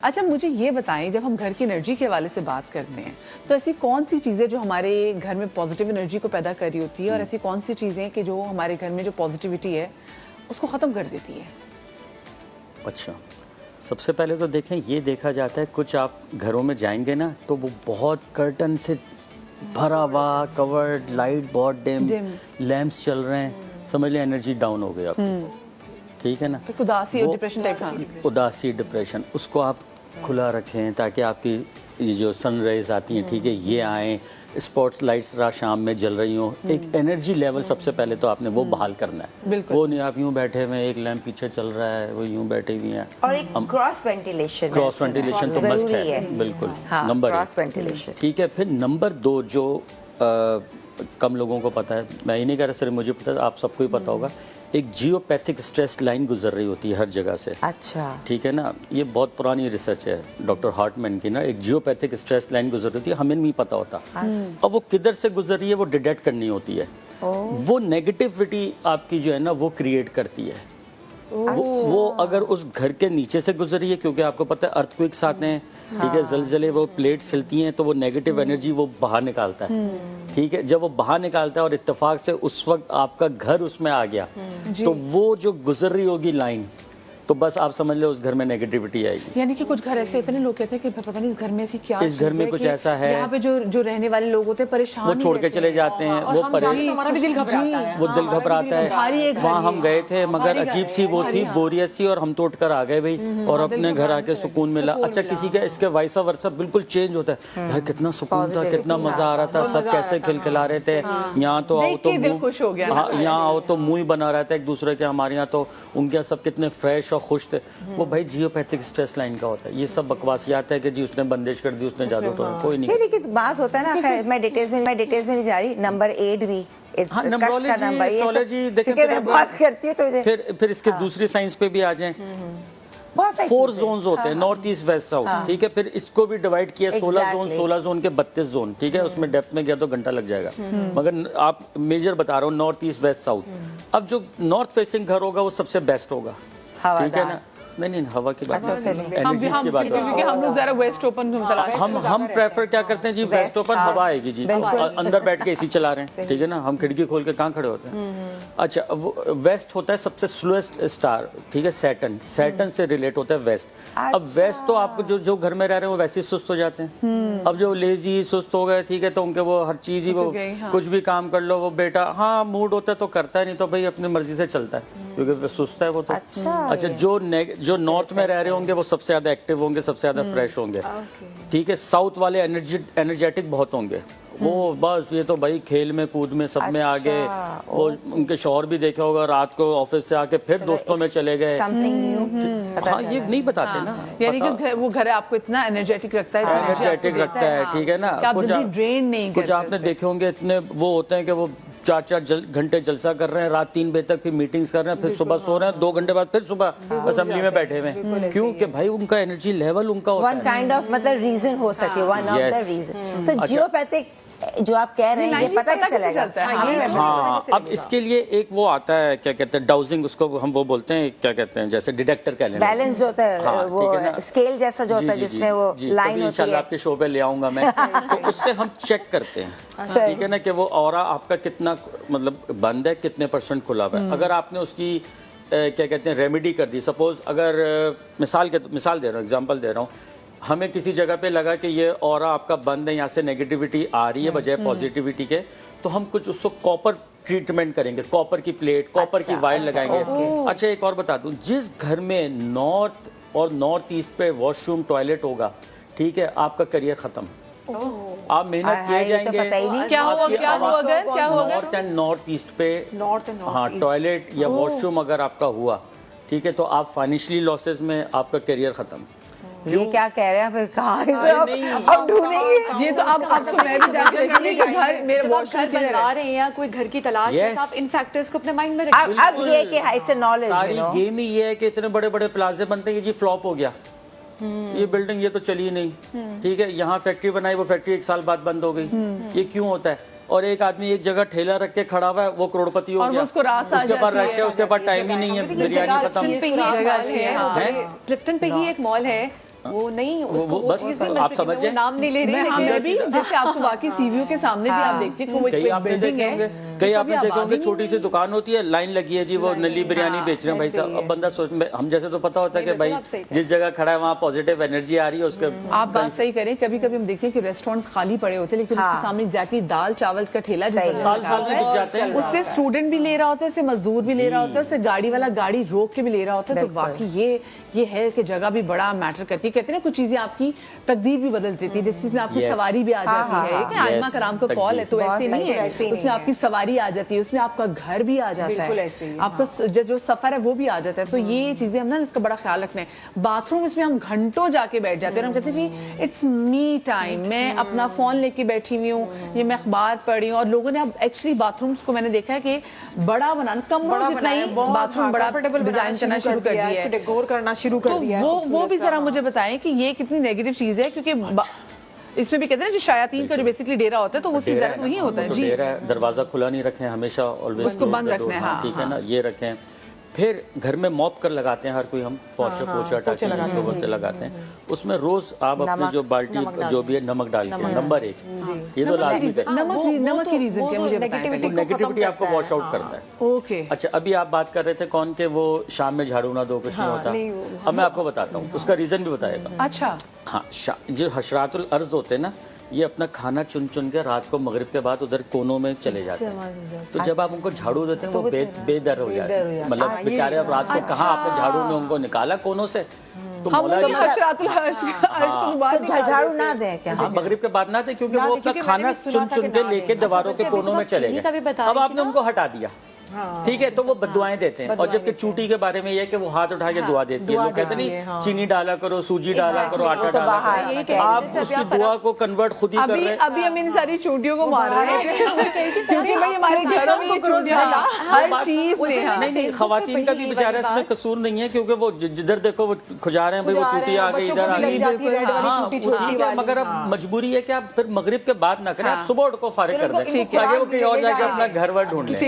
अच्छा मुझे ये बताएं, जब हम घर की एनर्जी के हवाले से बात करते हैं तो ऐसी कौन सी चीज़ें जो हमारे घर में पॉजिटिव एनर्जी को पैदा कर रही होती है और ऐसी कौन सी चीज़ें कि जो हमारे घर में जो पॉजिटिविटी है उसको ख़त्म कर देती है? अच्छा, सबसे पहले तो देखें, ये देखा जाता है कुछ आप घरों में जाएंगे ना तो वो बहुत कर्टन से भरा हुआ, कवर्ड, लाइट बहुत डिम, लैंप्स चल रहे हैं, समझ लें एनर्जी डाउन हो गई आपकी। ठीक है ना, उदासी और डिप्रेशन टाइप। उदासी, डिप्रेशन, उसको आप खुला रखें ताकि आपकी ये जो सन रेज आती हैं, ठीक है, ये आएँ, स्पॉट्स लाइट्स रात शाम में जल रही हों, एक एनर्जी लेवल सबसे पहले तो आपने वो बहाल करना है। वो नहीं आप यूं बैठे हुए, एक लैंप पीछे चल रहा है, वो यूं बैठे हुए हैं। और एक क्रॉस वेंटिलेशन तो मस्ट है, बिल्कुल। हाँ, नंबर क्रॉस वेंटिलेशन, ठीक है। फिर नंबर 2 जो कम लोगों को पता है, मैं ही नहीं कह रहा, सिर्फ मुझे पता है, आप सबको ही पता होगा, एक जियोपैथिक स्ट्रेस लाइन गुजर रही होती है हर जगह से। अच्छा, ठीक है ना, ये बहुत पुरानी रिसर्च है डॉक्टर हार्टमैन की ना, एक जियोपैथिक स्ट्रेस लाइन गुजर रही होती है, हमें नहीं पता होता। अब वो किधर से गुजर रही है वो डिटेक्ट करनी होती है। वो नेगेटिविटी आपकी जो है ना वो क्रिएट करती है। वो अगर उस घर के नीचे से गुजर रही है, क्योंकि आपको पता है अर्थक्वेक्स आते हैं, ठीक है, जलजले, वो प्लेट्स हिलती हैं तो वो नेगेटिव एनर्जी वो बाहर निकालता है। ठीक है, जब वो बाहर निकालता है और इत्तेफाक से उस वक्त आपका घर उसमें आ गया तो वो जो गुजर रही होगी लाइन, तो बस आप समझ लो उस घर में नेगेटिविटी आएगी। यानी कि कुछ घर ऐसे होते हैं ना, लोग कहते हैं कि पता नहीं इस घर में ऐसी क्या, इस घर में कुछ ऐसा है, यहाँ पे जो रहने वाले लोग होते हैं परेशान, वो छोड़ के चले जाते हैं, वो परेशान, हमारा भी दिल घबराता है, वो दिल घबराता है। वहाँ हम गए थे मगर अजीब सी वो थी, बोरियत सी, और हम तो उठकर आ गए भाई, और अपने घर आके सुकून मिला। अच्छा, किसी का इसके वाइसा वर्सा बिल्कुल चेंज होता है, यार कितना सुकून था, कितना मजा आ रहा था, सब कैसे खिलखिला रहे थे, यहाँ तो आओ तो खुश हो गया, यहाँ आओ तो मुंह ही बना रहा था एक दूसरे के, हमारे यहाँ तो उनके यहाँ सब कितने फ्रेश और खुश थे। वो भाई जियोपैथिक स्ट्रेस लाइन का होता है। ये सब बकवासियात है कि जी उसने बंदिश कर दी, उसने जादू टोना, कोई नहीं। लेकिन बात होता है ना, खैर मैं डिटेल्स में नहीं जा रही। नंबर 8 भी बहुत करती है, तो फिर इसके दूसरी साइंस पे भी आ जाएं। 4 जोन्स होते हैं, नॉर्थ ईस्ट वेस्ट साउथ, ठीक है। फिर इसको भी डिवाइड किया 16 जोन के 32 जोन, ठीक है। उसमें डेप्थ में गया तो घंटा लग जाएगा, मगर आप मेजर बता रहा हूँ, नॉर्थ ईस्ट वेस्ट साउथ। अब जो नॉर्थ फेसिंग घर होगा वो सबसे बेस्ट होगा, ठीक है ना। नहीं, हवा की बात नहीं, हम लोग जरा वेस्ट ओपन हम प्रेफर क्या करते हैं जी, वेस्ट ओपन, हवा आएगी जी, अंदर बैठ के एसी चला रहे हैं, ठीक है ना, हम खिड़की खोल के कहाँ खड़े होते हैं। अच्छा, वो वेस्ट होता है सबसे स्लोएस्ट स्टार, ठीक है, सैटर्न से रिलेट होता है वेस्ट। अब वेस्ट तो आपको जो घर में रह रहे हैं वो वैसे ही सुस्त हो जाते हैं। अब जो लेजी सुस्त हो गए, ठीक है, तो उनके वो हर चीज ही, वो कुछ भी काम कर लो, वो बेटा हाँ मूड होता है तो करता है, नहीं तो भाई अपनी मर्जी से चलता है, क्योंकि सुस्त है वो तो। अच्छा, जो नॉर्थ में रह रहे होंगे वो सबसे ज्यादा एक्टिव होंगे, सबसे ज्यादा फ्रेश होंगे, ठीक है। साउथ वाले एनर्जेटिक बहुत होंगे, वो बस ये तो भाई खेल में कूद में सब में आगे, वो उनके शौहर भी देखे होगा, रात को ऑफिस से आके फिर दोस्तों में चले गए। हाँ, ये नहीं बताते ना, यानी कि वो घर आपको इतना एनर्जेटिक रखता है, ठीक है ना। कुछ आपने देखे होंगे, इतने वो होते हैं कि वो 4 घंटे जलसा कर रहे हैं, रात 3 बजे तक फिर मीटिंग्स कर रहे हैं, फिर सुबह सो रहे हैं, 2 घंटे बाद फिर सुबह असेंबली में बैठे हुए हैं। क्यों कि भाई उनका एनर्जी लेवल उनका होता है। वन काइंड ऑफ मतलब रीजन हो सके, वन ऑफ द रीजन। तो जियोपैथिक जो आप कह रहे हैं, ये पता कैसे चलेगा? हाँ, अब इसके लिए एक वो आता है, क्या कहते हैं, डाउजिंग, उसको हम वो बोलते हैं, क्या कहते हैं, जैसे डिटेक्टर कह लें, बैलेंस जो होता है, वो स्केल जैसा जो होता है जिसमें वो लाइन होती है, आपके शो पे ले आऊंगा मैं। तो उससे हम चेक करते हैं, ठीक है ना, कि वो ऑरा आपका कितना मतलब बंद है, कितने % खुला हुआ है। अगर आपने उसकी क्या कहते हैं रेमेडी कर दी, सपोज अगर मिसाल दे रहा हूँ, एग्जांपल दे रहा हूँ, हमें किसी जगह पे लगा कि ये ऑरा आपका बंद है, यहाँ से नेगेटिविटी आ रही है बजाय पॉजिटिविटी के, तो हम कुछ उसको कॉपर ट्रीटमेंट करेंगे, कॉपर की प्लेट, कॉपर की वायर लगाएंगे। अच्छा, एक और बता दूं, जिस घर में नॉर्थ और नॉर्थ ईस्ट पे वॉशरूम टॉयलेट होगा, ठीक है, आपका करियर खत्म। आप मेहनत किए जाएंगे, क्या होगा नॉर्थ एंड नॉर्थ ईस्ट पे, हाँ, टॉयलेट या वॉशरूम अगर आपका हुआ, ठीक है, तो आप फाइनेंशियली लॉसेस में, आपका करियर खत्म। ये क्या कह रहे हैं, फिर कहाँ अब ढूंढेंगे ये तो अब तो मैं भी जानती हूँ कि घर मेरे वॉशरूम बनवा रहे हैं या कोई घर की तलाश है, तो आप इन फैक्टर्स को अपने माइंड में रखिए। अब ये कि हाई से नॉलेज, सारी गेम ही ये है कि इतने बड़े बड़े प्लाजे बनते हैं, जी फ्लॉप हो गया, ये बिल्डिंग ये तो चली ही नहीं, ठीक है, यहाँ फैक्ट्री बनाई, वो फैक्ट्री 1 साल बाद बंद हो गई। ये क्यों होता है? और एक आदमी एक जगह ठेला रख के खड़ा हुआ है, वो करोड़पति हो गया, उसके पास रश है, उसके पास टाइम ही नहीं है, बिरयानी खत्म। क्लिफ्टन पे ही एक मॉल है वो नहीं उसको वो बस चीज़ नहीं आप मिल सकी, समझ मैं जाएं। वो नाम नहीं ले रही मैं लेकिन हमें भी जैसे आपको बाकी सीवीओ के सामने भी आप देखते हैं कि वो कई एक आपने बिल्डिंग देखे है, होंगे, तो कई कभी आपने देखे आबादी होंगे नहीं छोटी सी दुकान होती है, लाइन लगी है जी, वो नली बिरयानी बेच रहे हैं भाई साहब। अब बंदा सोच, हम जैसे तो पता होता है कि भाई जिस जगह खड़ा है वहाँ पॉजिटिव एनर्जी आ रही है उसके। आप बात सही करें, कभी कभी हम देखते हैं कि रेस्टोरेंट्स खाली पड़े होते हैं लेकिन उसके सामने एग्जैक्टली दाल चावल का ठेला साल साल में बिक जाते हैं। उससे स्टूडेंट भी ले रहा होता है, उससे मजदूर भी ले रहा होता है, उससे गाड़ी वाला गाड़ी रोक के भी ले रहा होता है। तो वाकई ये है कि जगह भी बड़ा मैटर करती है। कहते हैं ना कुछ चीजें आपकी तकदीर भी बदल देती है, जिसमें आपकी सवारी भी आ जाती है। कि आइमा कराम का कॉल है तो ऐसे नहीं है, उसमें आपकी सवारी आ जाती है, उसमें आपका घर भी आ जाता है, आपका जो सफर है वो भी आ जाता है। तो ये चीजें हम ना इसका बड़ा ख्याल रखना है। बाथरूम इसमें हम घंटों जाके बैठ जाते हैं और हम कहते हैं जी इट्स मी टाइम, मैं अपना फोन लेके बैठी हुई हूँ, ये मैं अखबार पढ़ी हूँ। और लोगों ने अब एक्चुअली बाथरूम्स को मैंने देखा है कि बड़ा बनाना, कमरों जितना ही बाथरूम बड़ा डिजाइन करना शुरू कर दिया है, डेकोर करना शुरू कर दिया तो वो भी जरा मुझे बताएं कि ये कितनी नेगेटिव चीज है, क्योंकि इसमें भी कहते हैं ना जो शायातीन का जो बेसिकली डेरा होता है तो वो ज़्यादा वही होता है जी। डेरा है, दरवाजा खुला नहीं रखें हमेशा, ऑलवेज उसको बंद रखना है, हाँ, ठीक है ना, ये रखें। फिर घर में मॉप कर लगाते हैं हर कोई, हम पोछा टाकी जिसको बोलते लगाते हैं, उसमें रोज आप अपने जो बाल्टी जो भी है नमक डाल के, नंबर 1 ये तो लाजमी करें। नमक की रीजन क्या मुझे बताएं। नेगेटिविटी आपको वॉश आउट करता है। ओके, अच्छा, अभी आप बात कर रहे थे कौन के वो शाम में झाड़ू ना दो कुछ नहीं होता, अब मैं आपको बताता हूँ उसका रीजन भी बताएगा। अच्छा, हाँ, जो हशरातुल अर्ज होते हैं ना, ये अपना खाना चुन चुन के रात को मगरिब के बाद उधर कोनों में चले जाते हैं। तो जब आप उनको झाड़ू देते हैं वो बेदर हो जाते हैं, मतलब बेचारे अब रात को कहाँ आपने झाड़ू में उनको निकाला कोनों से। तो हम मौला लोग जी हशरातुल अर्श को बाहर तो झाड़ू ना दें क्या? हाँ, मगरिब के बाद ना थे, क्योंकि वो अपना खाना चुन चुन के लेके दीवारों के कोनों में चले गए। अब आपने उनको हटा दिया, ठीक है, तो वो बदुआएं देते हैं। और जबकि चूटी के बारे में ये है कि वो हाथ उठा के दुआ देती है। लोग कहते नहीं चीनी डाला करो, सूजी डाला करो, आटा डाला करो, आप उसकी दुआ को कन्वर्ट खुद ही कर रहे हैं। अभी हम इन सारी चूटियों को मार रहे हैं क्योंकि भाई हमारे घरों में ये चूटियां हर चीज में। नहीं, खवातीन का भी बेचारा इसमें कसूर नहीं है, क्योंकि वो जिधर देखो वो खुजा रहे हैं भाई, वो चूटी आ गई, इधर आ गई, ठीक है। मगर अब मजबूरी है कि आप फिर मगरिब के बाद ना करें, आप सुबह उठ को फारिग कर दें ताकि वो कहीं और जाके अपना घर वर ढूंढ लें।